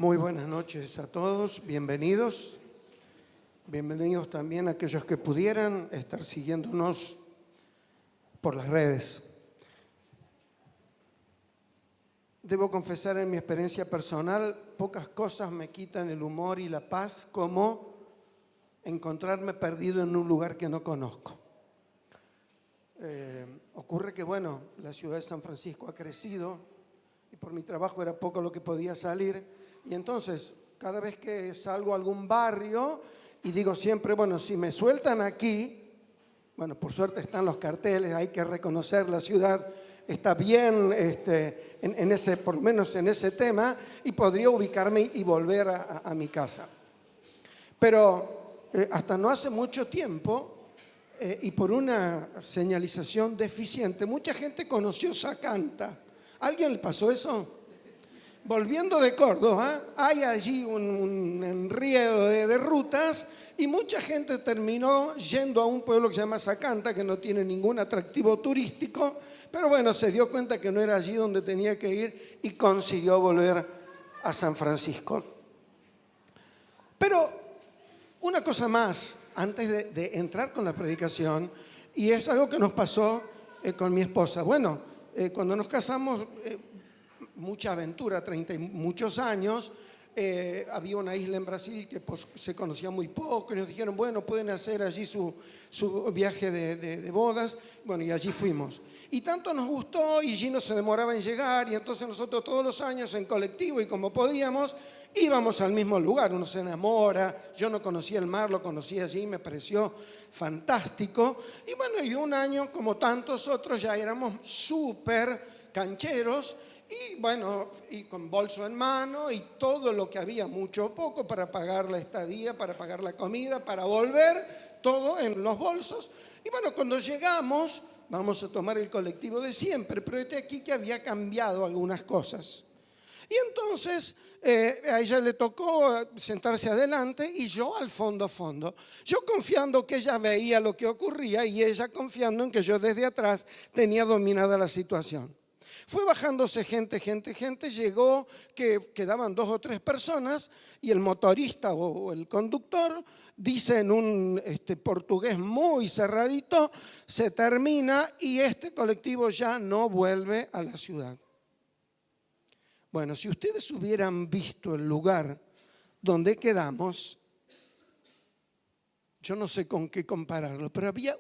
Muy buenas noches a todos, bienvenidos. Bienvenidos también a aquellos que pudieran estar siguiéndonos por las redes. Debo confesar, en mi experiencia personal, pocas cosas me quitan el humor y la paz como encontrarme perdido en un lugar que no conozco. Ocurre que, la ciudad de San Francisco ha crecido y por mi trabajo era poco lo que podía salir. Y entonces, cada vez que salgo a algún barrio y digo siempre, si me sueltan aquí, por suerte están los carteles, hay que reconocer la ciudad, está bien en ese, por lo menos en ese tema, y podría ubicarme y volver a mi casa. Pero hasta no hace mucho tiempo, y por una señalización deficiente, mucha gente conoció Sacanta. ¿A alguien le pasó eso? Volviendo de Córdoba, hay allí un enriedo de rutas y mucha gente terminó yendo a un pueblo que se llama Sacanta, que no tiene ningún atractivo turístico, pero se dio cuenta que no era allí donde tenía que ir y consiguió volver a San Francisco. Pero una cosa más, antes de entrar con la predicación, y es algo que nos pasó con mi esposa. Cuando nos casamos, mucha aventura, 30 y muchos años, había una isla en Brasil que se conocía muy poco y nos dijeron, pueden hacer allí su viaje de bodas. Y allí fuimos. Y tanto nos gustó y Gino se demoraba en llegar y entonces nosotros todos los años en colectivo y como podíamos, íbamos al mismo lugar. Uno se enamora, yo no conocía el mar, lo conocí allí, me pareció fantástico. Y un año, como tantos otros, ya éramos súper cancheros. Y con bolso en mano y todo lo que había, mucho o poco, para pagar la estadía, para pagar la comida, para volver, todo en los bolsos. Y cuando llegamos, vamos a tomar el colectivo de siempre, pero este aquí que había cambiado algunas cosas. Y entonces a ella le tocó sentarse adelante y yo al fondo. Yo confiando que ella veía lo que ocurría y ella confiando en que yo desde atrás tenía dominada la situación. Fue bajándose gente, llegó que quedaban 2 o 3 personas y el motorista o el conductor dice en un portugués muy cerradito, se termina y este colectivo ya no vuelve a la ciudad. Si ustedes hubieran visto el lugar donde quedamos, yo no sé con qué compararlo, pero había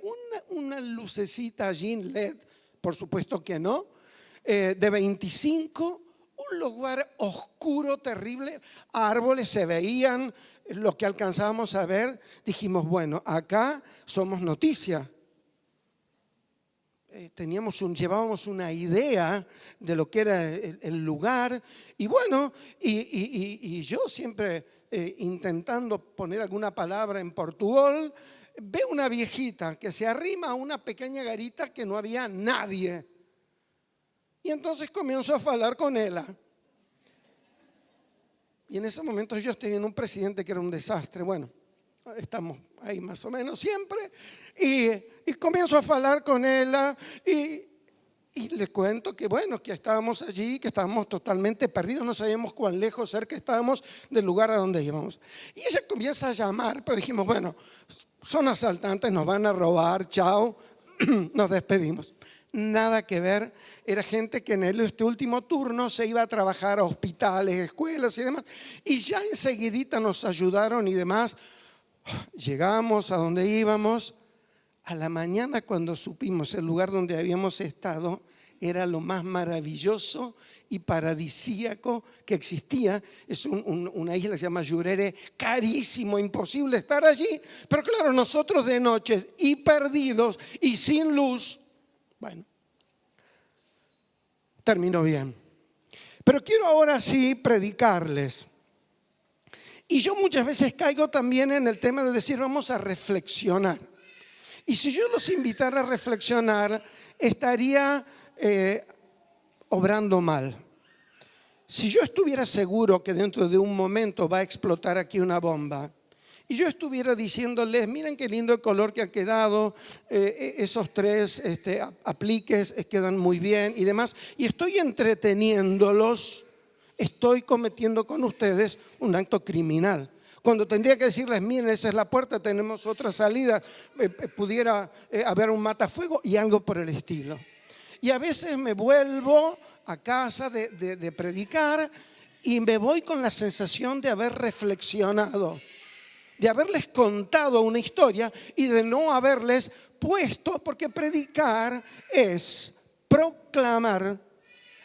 una lucecita allí en LED, por supuesto que no, de 25, un lugar oscuro, terrible, árboles se veían, lo que alcanzábamos a ver, dijimos, acá somos noticia. Llevábamos una idea de lo que era el lugar y yo siempre intentando poner alguna palabra en portugués, veo una viejita que se arrima a una pequeña garita que no había nadie. Y entonces comienzo a hablar con ella. Y en ese momento ellos tenían un presidente que era un desastre. Estamos ahí más o menos siempre. Y comienzo a hablar con ella y le cuento que que estábamos allí, que estábamos totalmente perdidos, no sabíamos cuán lejos, cerca estábamos del lugar a donde íbamos. Y ella comienza a llamar, pero dijimos, son asaltantes, nos van a robar, chao, nos despedimos. Nada que ver, era gente que en este último turno se iba a trabajar a hospitales, escuelas y demás, y ya enseguidita nos ayudaron y demás. Llegamos a donde íbamos. A la mañana, cuando supimos el lugar donde habíamos estado, era lo más maravilloso y paradisíaco que existía. Es una isla que se llama Jurerê, carísimo, imposible estar allí, pero claro, nosotros de noche y perdidos y sin luz. Terminó bien. Pero quiero ahora sí predicarles. Y yo muchas veces caigo también en el tema de decir, vamos a reflexionar. Y si yo los invitara a reflexionar, estaría obrando mal. Si yo estuviera seguro que dentro de un momento va a explotar aquí una bomba, y yo estuviera diciéndoles, miren qué lindo el color que ha quedado, esos 3 apliques quedan muy bien y demás, y estoy entreteniéndolos, estoy cometiendo con ustedes un acto criminal. Cuando tendría que decirles, miren, esa es la puerta, tenemos otra salida, pudiera haber un matafuego y algo por el estilo. Y a veces me vuelvo a casa de predicar y me voy con la sensación de haber reflexionado, de haberles contado una historia y de no haberles puesto, porque predicar es proclamar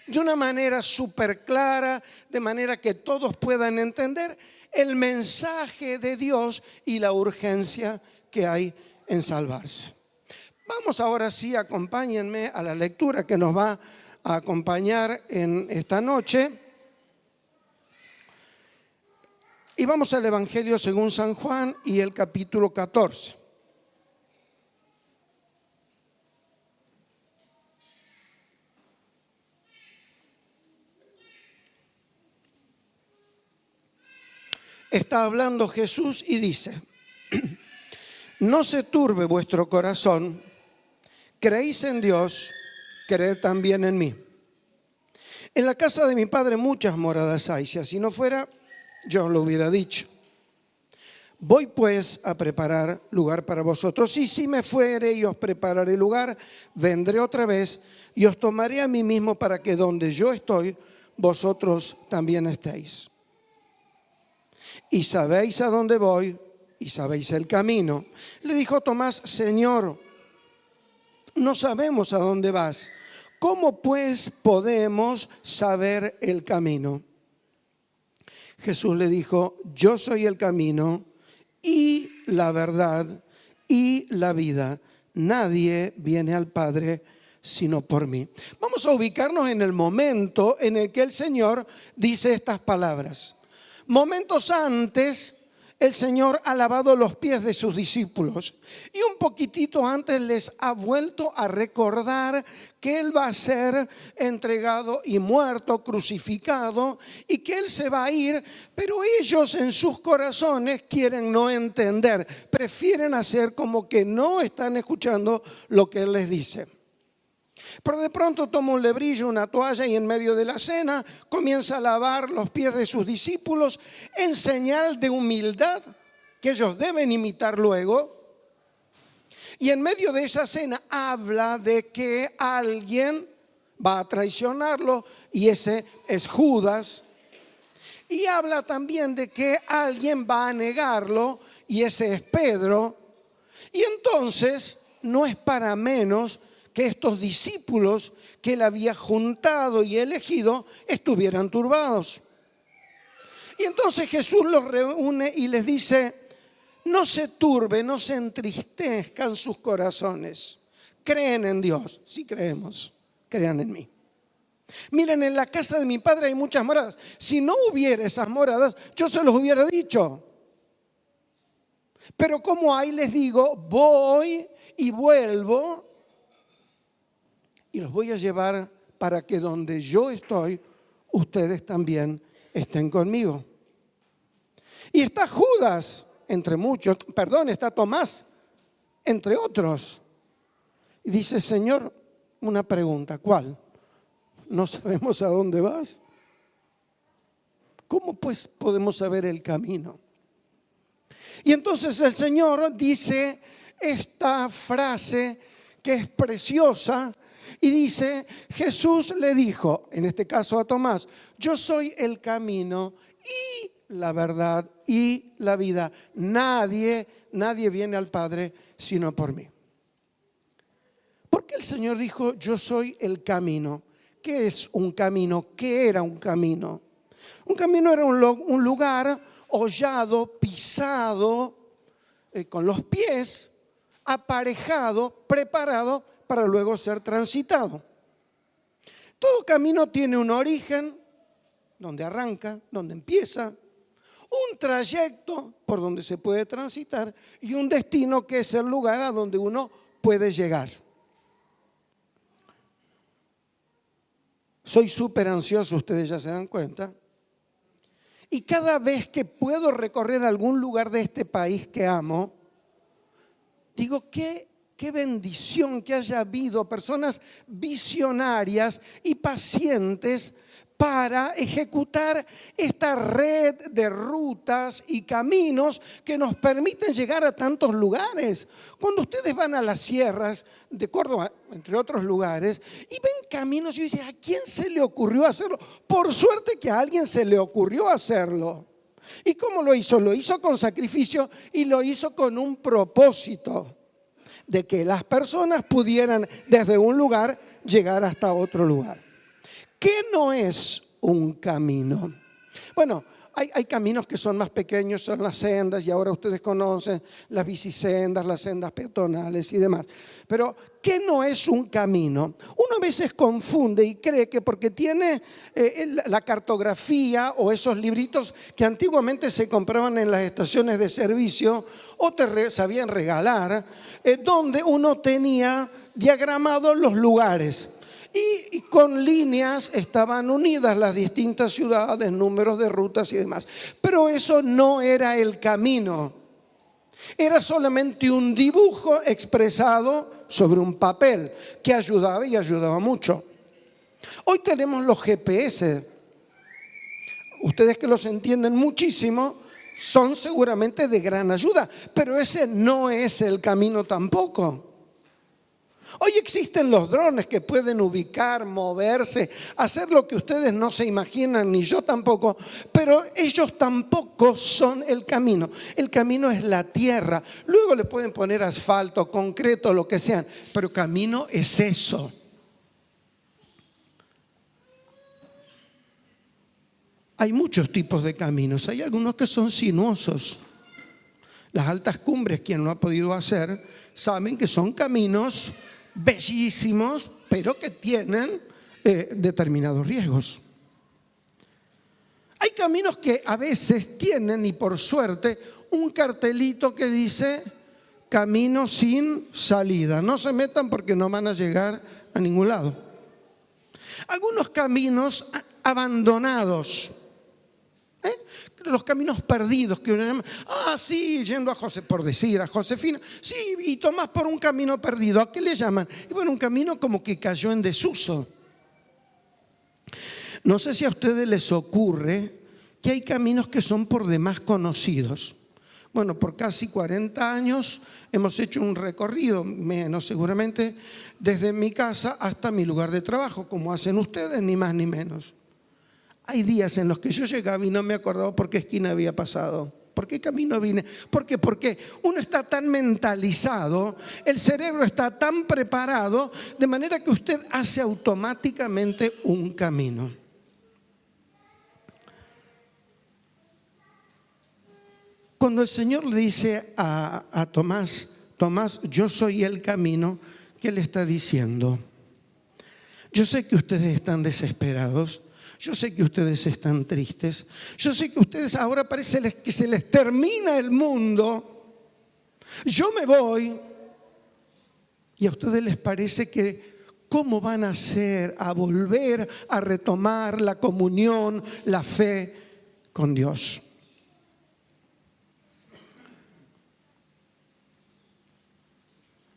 de una manera súper clara, de manera que todos puedan entender el mensaje de Dios y la urgencia que hay en salvarse. Vamos ahora sí, acompáñenme a la lectura que nos va a acompañar en esta noche. Y vamos al Evangelio según San Juan y el capítulo 14. Está hablando Jesús y dice, no se turbe vuestro corazón, creéis en Dios, creed también en mí. En la casa de mi Padre muchas moradas hay, si así no fuera, yo os lo hubiera dicho. Voy pues a preparar lugar para vosotros, y si me fuere y os prepararé lugar, vendré otra vez y os tomaré a mí mismo para que donde yo estoy, vosotros también estéis. Y sabéis a dónde voy y sabéis el camino. Le dijo Tomás, Señor, no sabemos a dónde vas. ¿Cómo pues podemos saber el camino? Jesús le dijo, yo soy el camino y la verdad y la vida. Nadie viene al Padre sino por mí. Vamos a ubicarnos en el momento en el que el Señor dice estas palabras. Momentos antes, el Señor ha lavado los pies de sus discípulos y un poquitito antes les ha vuelto a recordar que Él va a ser entregado y muerto, crucificado, y que Él se va a ir, pero ellos en sus corazones quieren no entender, prefieren hacer como que no están escuchando lo que Él les dice. Pero de pronto toma un lebrillo, una toalla y en medio de la cena comienza a lavar los pies de sus discípulos en señal de humildad que ellos deben imitar luego. Y en medio de esa cena habla de que alguien va a traicionarlo y ese es Judas. Y habla también de que alguien va a negarlo y ese es Pedro. Y entonces no es para menos que estos discípulos que él había juntado y elegido estuvieran turbados. Y entonces Jesús los reúne y les dice, no se turben, no se entristezcan sus corazones. Creen en Dios, sí creemos, crean en mí. Miren, en la casa de mi Padre hay muchas moradas. Si no hubiera esas moradas, yo se los hubiera dicho. Pero como hay, les digo, voy y vuelvo y los voy a llevar para que donde yo estoy, ustedes también estén conmigo. Y está Judas, entre muchos, está Tomás, entre otros. Y dice, Señor, una pregunta, ¿cuál? ¿No sabemos a dónde vas? ¿Cómo pues podemos saber el camino? Y entonces el Señor dice esta frase que es preciosa y dice, Jesús le dijo, en este caso a Tomás, yo soy el camino y la verdad y la vida. Nadie viene al Padre sino por mí. ¿Por qué el Señor dijo, yo soy el camino? ¿Qué es un camino? ¿Qué era un camino? Un camino era un lugar hollado, pisado, con los pies, aparejado, preparado para luego ser transitado. Todo camino tiene un origen, donde arranca, donde empieza, un trayecto por donde se puede transitar y un destino que es el lugar a donde uno puede llegar. Soy súper ansioso, ustedes ya se dan cuenta. Y cada vez que puedo recorrer algún lugar de este país que amo, digo, qué bendición que haya habido personas visionarias y pacientes para ejecutar esta red de rutas y caminos que nos permiten llegar a tantos lugares. Cuando ustedes van a las sierras de Córdoba, entre otros lugares, y ven caminos y dicen, ¿a quién se le ocurrió hacerlo? Por suerte que a alguien se le ocurrió hacerlo. ¿Y cómo lo hizo? Lo hizo con sacrificio y lo hizo con un propósito de que las personas pudieran desde un lugar llegar hasta otro lugar. ¿Qué no es un camino? Bueno, hay caminos que son más pequeños, son las sendas, y ahora ustedes conocen las bicisendas, las sendas peatonales y demás. Pero, ¿qué no es un camino? Uno a veces confunde y cree que porque tiene la cartografía o esos libritos que antiguamente se compraban en las estaciones de servicio o te sabían regalar, donde uno tenía diagramados los lugares. Y con líneas estaban unidas las distintas ciudades, números de rutas y demás. Pero eso no era el camino. Era solamente un dibujo expresado sobre un papel que ayudaba y ayudaba mucho. Hoy tenemos los GPS. Ustedes que los entienden muchísimo son seguramente de gran ayuda, pero ese no es el camino tampoco. Hoy existen los drones que pueden ubicar, moverse, hacer lo que ustedes no se imaginan, ni yo tampoco, pero ellos tampoco son el camino. El camino es la tierra. Luego le pueden poner asfalto, concreto, lo que sea, pero camino es eso. Hay muchos tipos de caminos. Hay algunos que son sinuosos. Las altas cumbres, quien lo ha podido hacer, saben que son caminos bellísimos, pero que tienen determinados riesgos. Hay caminos que a veces tienen, y por suerte, un cartelito que dice camino sin salida. No se metan porque no van a llegar a ningún lado. Algunos caminos abandonados, los caminos perdidos que uno llama, sí, yendo a por decir, a Josefina, sí, y tomás por un camino perdido. ¿A qué le llaman? Y bueno, un camino como que cayó en desuso. No sé si a ustedes les ocurre que hay caminos que son por demás conocidos. Bueno, por casi 40 años hemos hecho un recorrido, menos seguramente, desde mi casa hasta mi lugar de trabajo, como hacen ustedes, ni más ni menos. Hay días en los que yo llegaba y no me acordaba por qué esquina había pasado, por qué camino vine. ¿Por qué? Porque uno está tan mentalizado, el cerebro está tan preparado, de manera que usted hace automáticamente un camino. Cuando el Señor le dice a Tomás, Tomás, yo soy el camino, ¿qué le está diciendo? Yo sé que ustedes están desesperados. Yo sé que ustedes están tristes. Yo sé que ustedes ahora parece que se les termina el mundo. Yo me voy. Y a ustedes les parece que ¿cómo van a hacer a volver a retomar la comunión, la fe con Dios?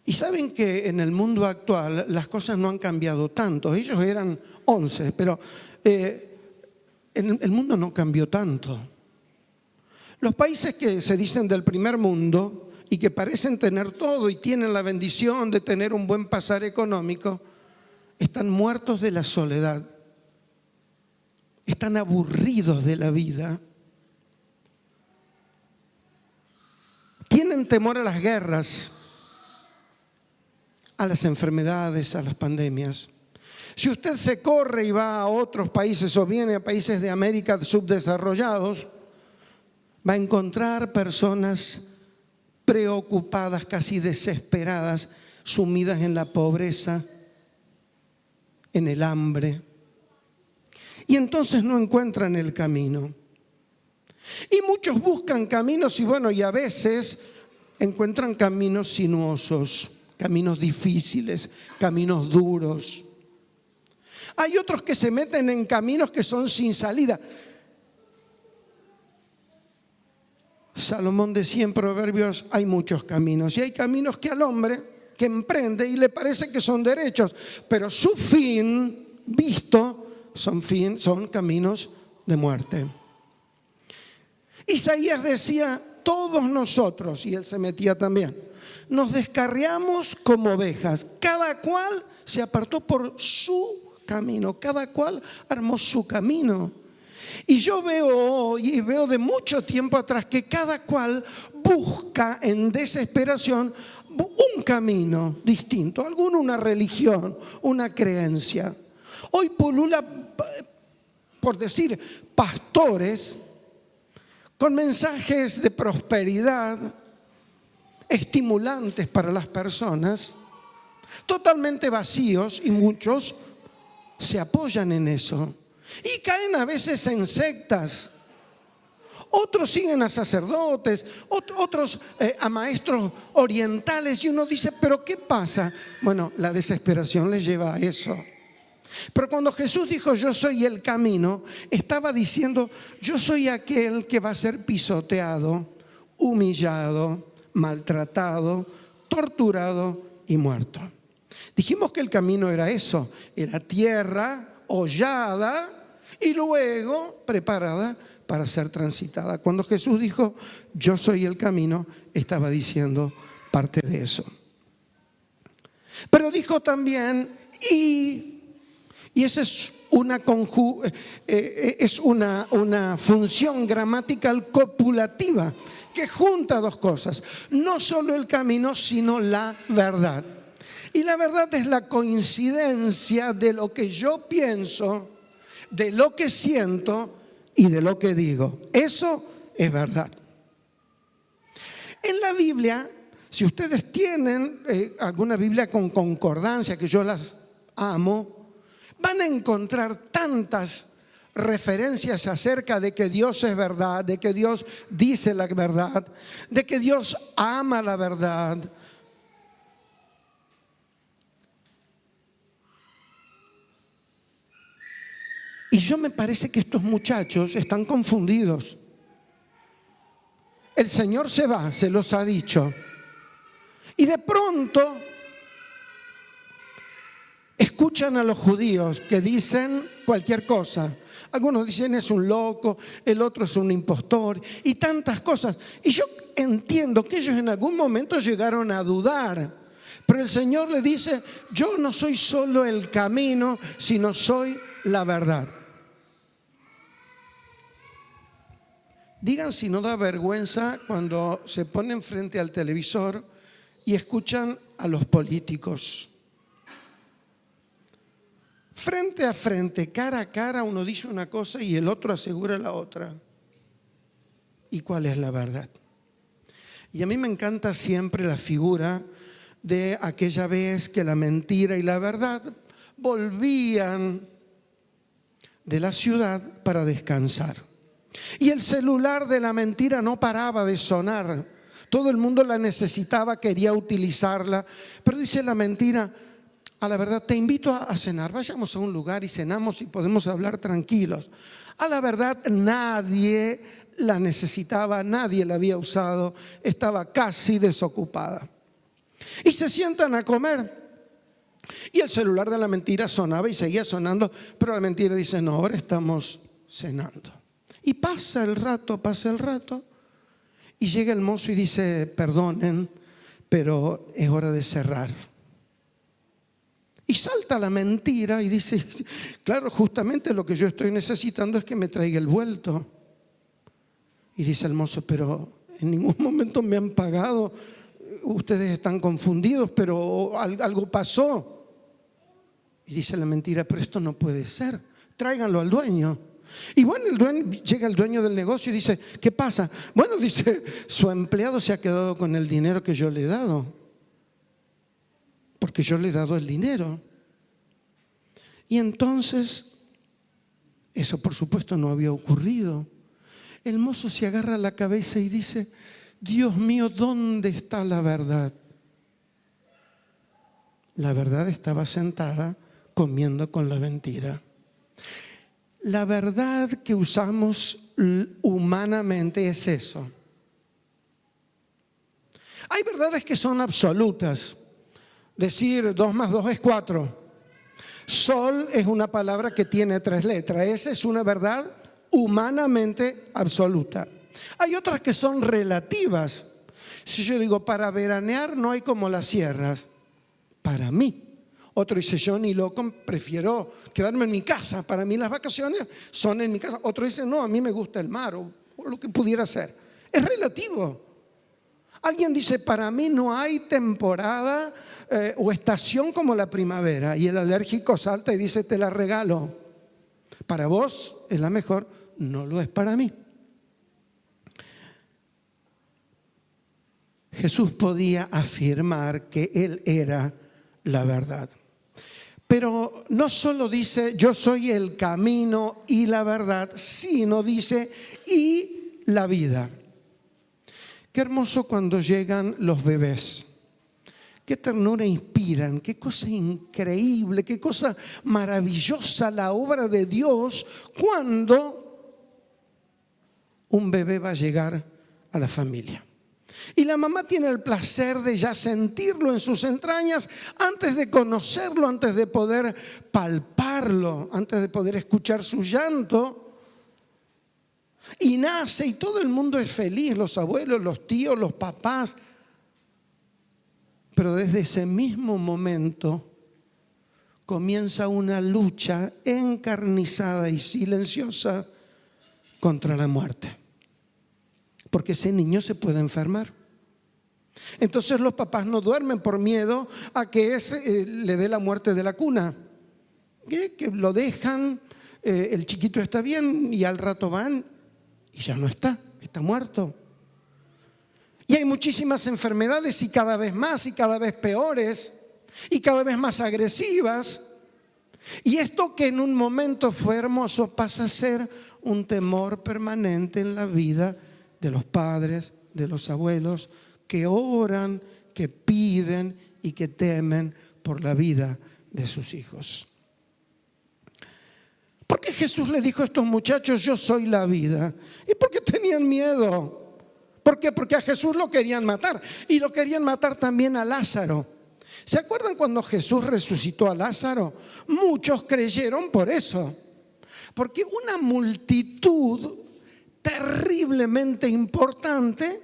Y saben que en el mundo actual las cosas no han cambiado tanto. Ellos eran 11, pero el mundo no cambió tanto. Los países que se dicen del primer mundo y que parecen tener todo y tienen la bendición de tener un buen pasar económico, están muertos de la soledad, están aburridos de la vida, tienen temor a las guerras, a las enfermedades, a las pandemias. Si usted se corre y va a otros países o viene a países de América subdesarrollados, va a encontrar personas preocupadas, casi desesperadas, sumidas en la pobreza, en el hambre. Y entonces no encuentran el camino. Y muchos buscan caminos y a veces encuentran caminos sinuosos, caminos difíciles, caminos duros. Hay otros que se meten en caminos que son sin salida. Salomón decía en Proverbios, hay muchos caminos y hay caminos que al hombre que emprende y le parece que son derechos, pero su fin visto son caminos de muerte. Isaías decía, todos nosotros, y él se metía también, nos descarriamos como ovejas, cada cual se apartó por su camino, cada cual armó su camino. Y yo veo hoy y veo de mucho tiempo atrás que cada cual busca en desesperación un camino distinto, alguno una religión, una creencia. Hoy pulula, por decir, pastores con mensajes de prosperidad, estimulantes para las personas, totalmente vacíos, y muchos se apoyan en eso. Y caen a veces en sectas. Otros siguen a sacerdotes, otros a maestros orientales, y uno dice, ¿pero qué pasa? Bueno, la desesperación les lleva a eso. Pero cuando Jesús dijo, yo soy el camino, estaba diciendo, yo soy aquel que va a ser pisoteado, humillado, maltratado, torturado y muerto. Dijimos que el camino era eso, era tierra hollada y luego preparada para ser transitada. Cuando Jesús dijo, yo soy el camino, estaba diciendo parte de eso. Pero dijo también, y esa es una función gramatical copulativa que junta dos cosas. No solo el camino, sino la verdad. Y la verdad es la coincidencia de lo que yo pienso, de lo que siento y de lo que digo. Eso es verdad. En la Biblia, si ustedes tienen alguna Biblia con concordancia, que yo las amo, van a encontrar tantas referencias acerca de que Dios es verdad, de que Dios dice la verdad, de que Dios ama la verdad. Y yo me parece que estos muchachos están confundidos. El Señor se va, se los ha dicho. Y de pronto escuchan a los judíos que dicen cualquier cosa. Algunos dicen es un loco, el otro es un impostor y tantas cosas. Y yo entiendo que ellos en algún momento llegaron a dudar. Pero el Señor le dice, yo no soy solo el camino, sino soy la verdad. Digan si no da vergüenza cuando se ponen frente al televisor y escuchan a los políticos. Frente a frente, cara a cara, uno dice una cosa y el otro asegura la otra. ¿Y cuál es la verdad? Y a mí me encanta siempre la figura de aquella vez que la mentira y la verdad volvían de la ciudad para descansar. Y el celular de la mentira no paraba de sonar. Todo el mundo la necesitaba, quería utilizarla. Pero dice la mentira, a la verdad, te invito a cenar. Vayamos a un lugar y cenamos y podemos hablar tranquilos. A la verdad, nadie la necesitaba, nadie la había usado. Estaba casi desocupada. Y se sientan a comer. Y el celular de la mentira sonaba y seguía sonando. Pero la mentira dice, no, ahora estamos cenando. Y pasa el rato, y llega el mozo y dice, perdonen, pero es hora de cerrar. Y salta la mentira y dice, claro, justamente lo que yo estoy necesitando es que me traiga el vuelto. Y dice el mozo, pero en ningún momento me han pagado, ustedes están confundidos, pero algo pasó. Y dice la mentira, pero esto no puede ser, tráiganlo al dueño. Y bueno, llega el dueño del negocio y dice, ¿qué pasa? Bueno, dice, su empleado se ha quedado con el dinero que yo le he dado. Porque yo le he dado el dinero. Y entonces, eso por supuesto no había ocurrido. El mozo se agarra la cabeza y dice, Dios mío, ¿dónde está la verdad? La verdad estaba sentada comiendo con la mentira. La verdad que usamos humanamente es eso. Hay verdades que son absolutas. Decir 2 más 2 es 4. Sol es una palabra que tiene 3 letras. Esa es una verdad humanamente absoluta. Hay otras que son relativas. Si yo digo, para veranear no hay como las sierras, para mí. Otro dice, yo ni loco, prefiero quedarme en mi casa. Para mí las vacaciones son en mi casa. Otro dice, no, a mí me gusta el mar o lo que pudiera ser. Es relativo. Alguien dice, para mí no hay temporada o estación como la primavera. Y el alérgico salta y dice, te la regalo. Para vos es la mejor, no lo es para mí. Jesús podía afirmar que Él era la verdad. Pero no solo dice, yo soy el camino y la verdad, sino dice, y la vida. Qué hermoso cuando llegan los bebés. Qué ternura inspiran, qué cosa increíble, qué cosa maravillosa la obra de Dios cuando un bebé va a llegar a la familia. Y la mamá tiene el placer de ya sentirlo en sus entrañas antes de conocerlo, antes de poder palparlo, antes de poder escuchar su llanto. Y nace y todo el mundo es feliz, los abuelos, los tíos, los papás. Pero desde ese mismo momento comienza una lucha encarnizada y silenciosa contra la muerte. Porque ese niño se puede enfermar. Entonces los papás no duermen por miedo a que le dé la muerte de la cuna. Que lo dejan, el chiquito está bien y al rato van y ya no está muerto. Y hay muchísimas enfermedades y cada vez más y cada vez peores y cada vez más agresivas. Y esto que en un momento fue hermoso pasa a ser un temor permanente en la vida de los padres, de los abuelos, que oran, que piden y que temen por la vida de sus hijos. ¿Por qué Jesús le dijo a estos muchachos, yo soy la vida? ¿Y por qué tenían miedo? ¿Por qué? Porque a Jesús lo querían matar y lo querían matar también a Lázaro. ¿Se acuerdan cuando Jesús resucitó a Lázaro? Muchos creyeron por eso. Porque una multitud terriblemente importante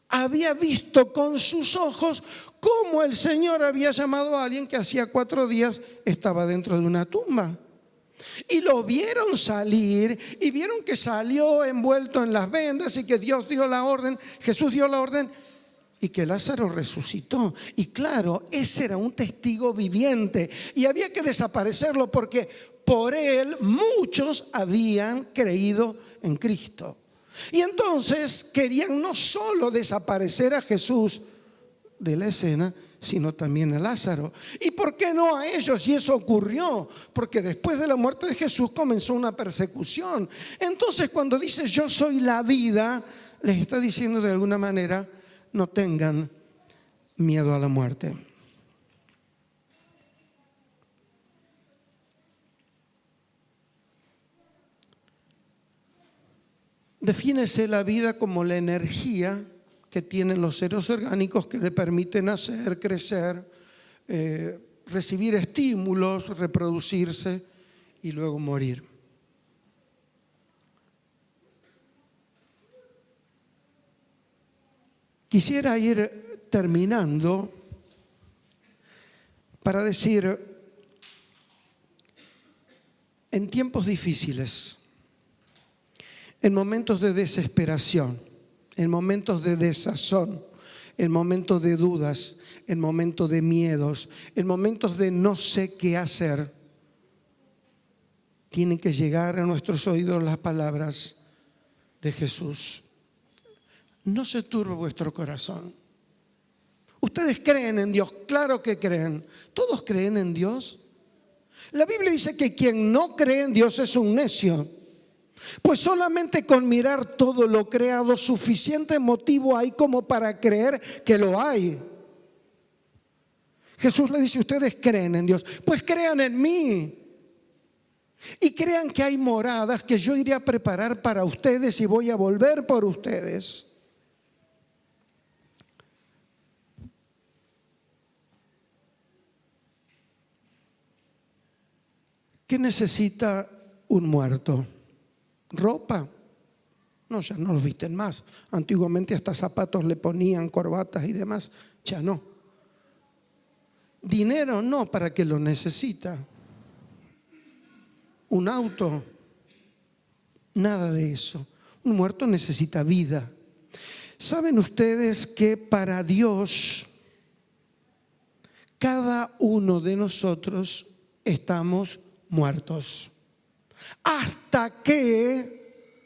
había visto con sus ojos cómo el Señor había llamado a alguien que hacía 4 días estaba dentro de una tumba. Y lo vieron salir y vieron que salió envuelto en las vendas y que Dios dio la orden, Jesús dio la orden y que Lázaro resucitó. Y claro, ese era un testigo viviente y había que desaparecerlo porque por él muchos habían creído en Cristo. Y entonces querían no solo desaparecer a Jesús de la escena, sino también a Lázaro. ¿Y por qué no a ellos? Y eso ocurrió, porque después de la muerte de Jesús comenzó una persecución. Entonces cuando dice yo soy la vida, les está diciendo de alguna manera, no tengan miedo a la muerte. Defínese la vida como la energía que tienen los seres orgánicos que le permiten nacer, crecer, recibir estímulos, reproducirse y luego morir. Quisiera ir terminando para decir, en tiempos difíciles, en momentos de desesperación, en momentos de desazón, en momentos de dudas, en momentos de miedos, en momentos de no sé qué hacer, tienen que llegar a nuestros oídos las palabras de Jesús. No se turbe vuestro corazón. Ustedes creen en Dios, claro que creen. ¿Todos creen en Dios? La Biblia dice que quien no cree en Dios es un necio. Pues solamente con mirar todo lo creado, suficiente motivo hay como para creer que lo hay. Jesús le dice, ustedes creen en Dios, pues crean en mí. Y crean que hay moradas que yo iré a preparar para ustedes y voy a volver por ustedes. ¿Qué necesita un muerto? ¿Ropa? No, ya no los visten más. Antiguamente hasta zapatos le ponían, corbatas y demás. Ya no. Dinero no, ¿para qué lo necesita? Un auto, nada de eso. Un muerto necesita vida. ¿Saben ustedes que para Dios cada uno de nosotros estamos muertos? Hasta que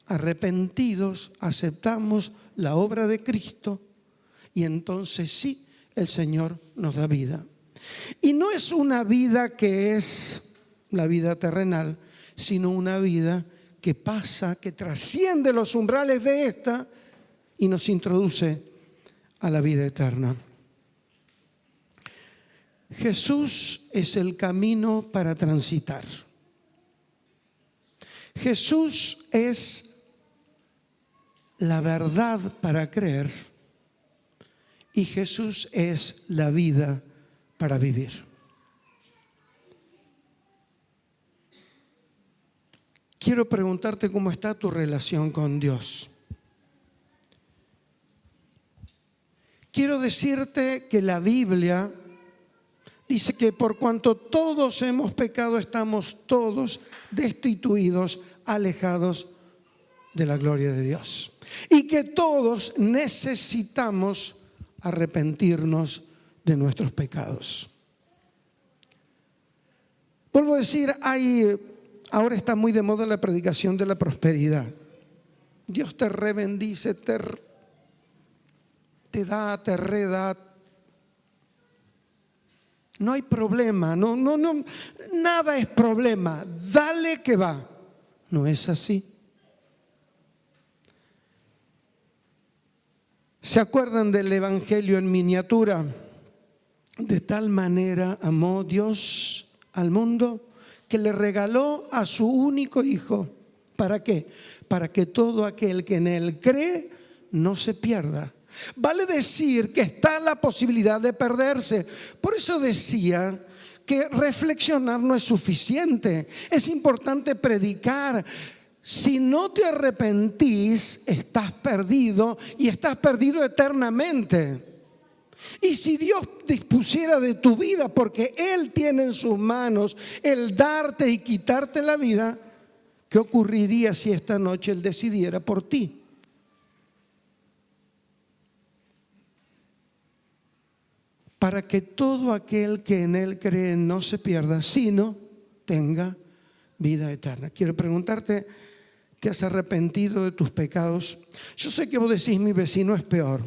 arrepentidos aceptamos la obra de Cristo y entonces sí, el Señor nos da vida. Y no es una vida que es la vida terrenal, sino una vida que pasa, que trasciende los umbrales de esta y nos introduce a la vida eterna. Jesús es el camino para transitar. Jesús es la verdad para creer y Jesús es la vida para vivir. Quiero preguntarte cómo está tu relación con Dios. Quiero decirte que la Biblia dice que por cuanto todos hemos pecado, estamos todos destituidos, alejados de la gloria de Dios. Y que todos necesitamos arrepentirnos de nuestros pecados. Vuelvo a decir, ahora está muy de moda la predicación de la prosperidad. Dios te rebendice, te da, te reda. No hay problema, no, nada es problema. Dale que va. No es así. ¿Se acuerdan del Evangelio en miniatura? De tal manera amó Dios al mundo que le regaló a su único hijo. ¿Para qué? Para que todo aquel que en él cree no se pierda. Vale decir que está la posibilidad de perderse. Por eso decía que reflexionar no es suficiente. Es importante predicar. Si no te arrepentís, estás perdido y estás perdido eternamente. Y si Dios dispusiera de tu vida, porque Él tiene en sus manos el darte y quitarte la vida, ¿qué ocurriría si esta noche Él decidiera por ti? Para que todo aquel que en Él cree no se pierda, sino tenga vida eterna. Quiero preguntarte, ¿te has arrepentido de tus pecados? Yo sé que vos decís, mi vecino es peor.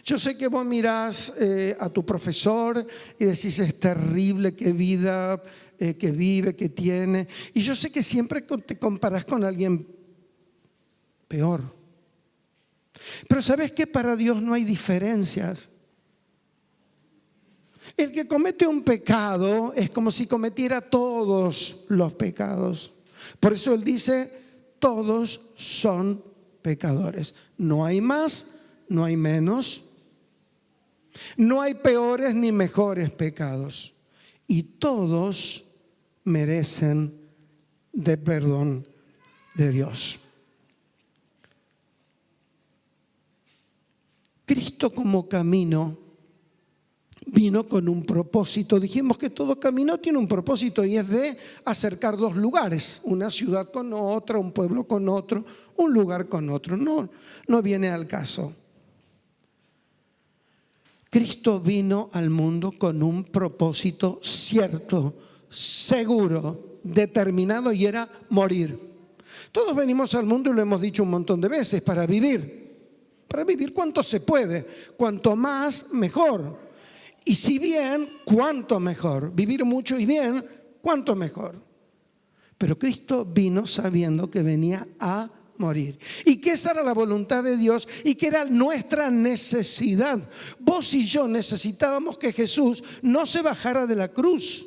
Yo sé que vos mirás a tu profesor y decís, es terrible qué vida que vive, que tiene. Y yo sé que siempre te comparás con alguien peor. Pero ¿sabes que para Dios no hay diferencias? El que comete un pecado es como si cometiera todos los pecados. Por eso Él dice, todos son pecadores. No hay más, no hay menos. No hay peores ni mejores pecados. Y todos merecen de perdón de Dios. Cristo como camino vino con un propósito. Dijimos que todo camino tiene un propósito y es de acercar dos lugares, una ciudad con otra, un pueblo con otro, un lugar con otro. No viene al caso. Cristo vino al mundo con un propósito cierto, seguro, determinado, y era morir. Todos venimos al mundo y lo hemos dicho un montón de veces, para vivir. Para vivir cuanto se puede, cuanto más mejor. Y si bien, cuánto mejor. Vivir mucho y bien, cuánto mejor. Pero Cristo vino sabiendo que venía a morir. Y que esa era la voluntad de Dios y que era nuestra necesidad. Vos y yo necesitábamos que Jesús no se bajara de la cruz,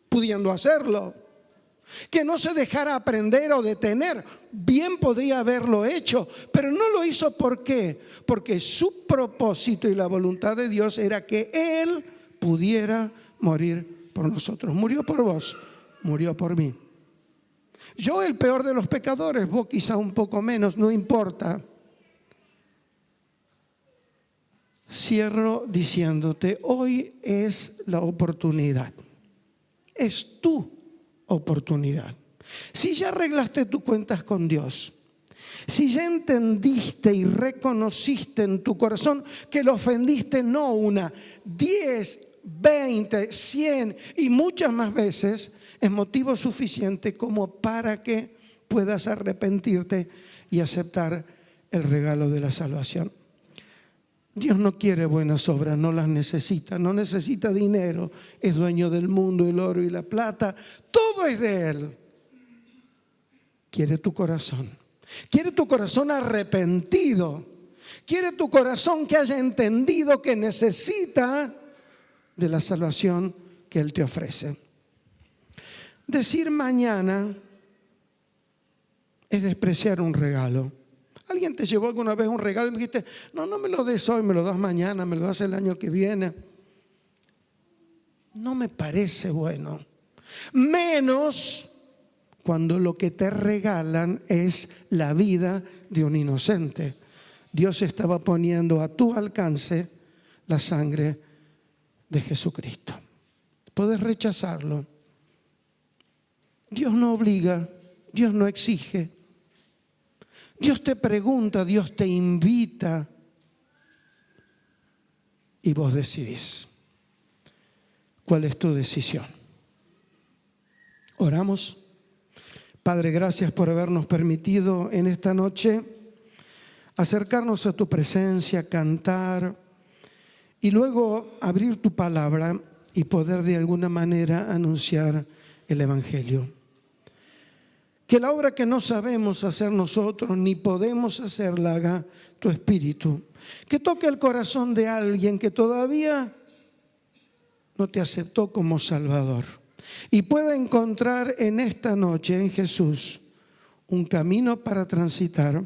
pudiendo hacerlo. Que no se dejara aprender o detener. Bien podría haberlo hecho, pero no lo hizo. ¿Por qué? Porque su propósito y la voluntad de Dios era que Él pudiera morir por nosotros. Murió por vos, murió por mí. Yo el peor de los pecadores, vos quizá un poco menos, no importa. Cierro diciéndote, hoy es la oportunidad. Es tu oportunidad. Si ya arreglaste tus cuentas con Dios, si ya entendiste y reconociste en tu corazón que lo ofendiste no una, 10, 20, 100 y muchas más veces, es motivo suficiente como para que puedas arrepentirte y aceptar el regalo de la salvación. Dios no quiere buenas obras, no las necesita, no necesita dinero, es dueño del mundo, el oro y la plata, todo es de Él. Quiere tu corazón, quiere tu corazón arrepentido, quiere tu corazón que haya entendido que necesita de la salvación que Él te ofrece. Decir mañana es despreciar un regalo. ¿Alguien te llevó alguna vez un regalo y me dijiste, no me lo des hoy, me lo das mañana, me lo das el año que viene? No me parece bueno. Menos cuando lo que te regalan es la vida de un inocente. Dios estaba poniendo a tu alcance la sangre de Jesucristo. Puedes rechazarlo. Dios no obliga, Dios no exige. Dios te pregunta, Dios te invita y vos decidís. ¿Cuál es tu decisión? Oramos. Padre, gracias por habernos permitido en esta noche acercarnos a tu presencia, cantar y luego abrir tu palabra y poder de alguna manera anunciar el Evangelio. Que la obra que no sabemos hacer nosotros ni podemos hacer la haga tu Espíritu. Que toque el corazón de alguien que todavía no te aceptó como Salvador y pueda encontrar en esta noche en Jesús un camino para transitar,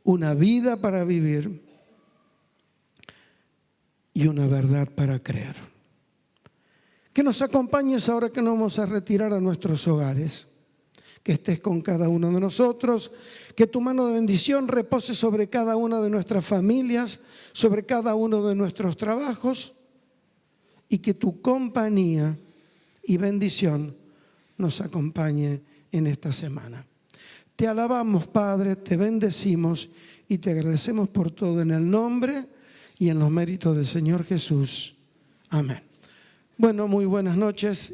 una vida para vivir y una verdad para creer. Que nos acompañes ahora que nos vamos a retirar a nuestros hogares. Que estés con cada uno de nosotros. Que tu mano de bendición repose sobre cada una de nuestras familias, sobre cada uno de nuestros trabajos. Y que tu compañía y bendición nos acompañe en esta semana. Te alabamos, Padre, te bendecimos y te agradecemos por todo en el nombre y en los méritos del Señor Jesús. Amén. Bueno, muy buenas noches.